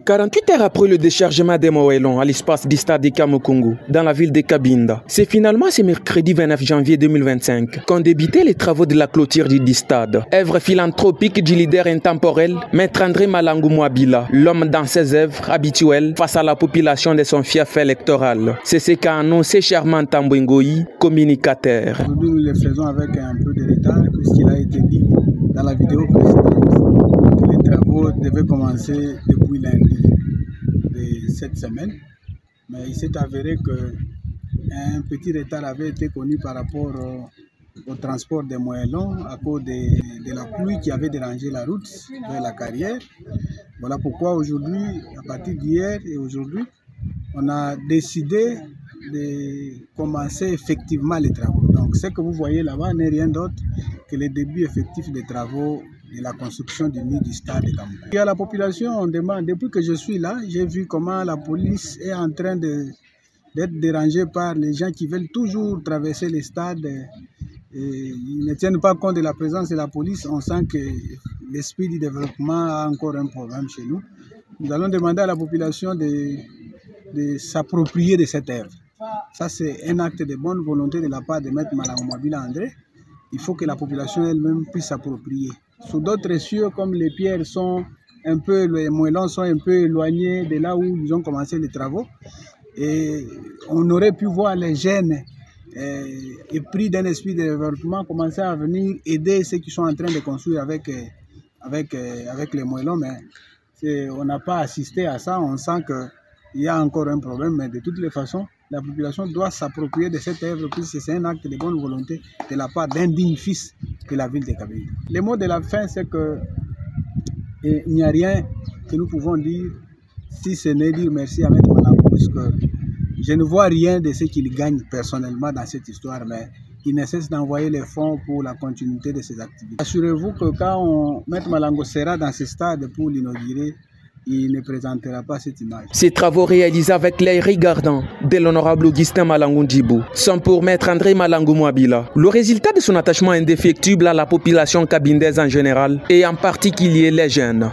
48 heures après le déchargement des Moellons à l'espace du stade de Kamukungu, dans la ville de Cabinda, c'est finalement ce mercredi 29 janvier 2025 qu'ont débuté les travaux de la clôture du stade. Œuvre philanthropique du leader intemporel, Maître André Malangou Mwabila, l'homme dans ses œuvres habituelles face à la population de son fief électoral. C'est ce qu'a annoncé Charmant Tambouingoï, communicateur. Aujourd'hui, nous le faisons avec un peu de retard, puisqu'il a été dit dans la vidéo précédente que les travaux devaient commencer depuis lundi de cette semaine. Mais il s'est avéré qu'un petit retard avait été connu par rapport au transport des moellons à cause de la pluie qui avait dérangé la route vers la carrière. Voilà pourquoi aujourd'hui, à partir d'hier et aujourd'hui, on a décidé de commencer effectivement les travaux. Donc ce que vous voyez là-bas n'est rien d'autre que le début effectif des travaux de la construction du mur du stade de Kamukungu. Et à la population, on demande, depuis que je suis là, j'ai vu comment la police est en train d'être dérangée par les gens qui veulent toujours traverser les stades. Et ils ne tiennent pas compte de la présence de la police. On sent que l'esprit du développement a encore un problème chez nous. Nous allons demander à la population de s'approprier de cette œuvre. Ça, c'est un acte de bonne volonté de la part de Maître Malangou Mwabila André. Il faut que la population elle-même puisse s'approprier. Sous d'autres cieux, comme les pierres sont un peu, les moellons sont un peu éloignés de là où ils ont commencé les travaux, et on aurait pu voir les jeunes épris d'un esprit de développement commencer à venir aider ceux qui sont en train de construire avec les moellons, mais on n'a pas assisté à ça. On sent qu'il y a encore un problème, mais de toutes les façons, la population doit s'approprier de cette œuvre puisque c'est un acte de bonne volonté de la part d'un digne fils de la ville de Cabinda. Le mot de la fin, c'est qu'il n'y a rien que nous pouvons dire si ce n'est dire merci à Maître Malangou, puisque je ne vois rien de ce qu'il gagne personnellement dans cette histoire, mais il ne cesse d'envoyer les fonds pour la continuité de ses activités. Assurez-vous que quand Maître Malangou sera dans ce stade pour l'inaugurer, il ne présentera pas cette image. Ces travaux réalisés avec l'œil regardant de l'honorable Augustin Malangou Ndjibou sont pour Maître André Malangou Mwabila le résultat de son attachement indéfectible à la population cabindaise en général et en particulier les jeunes.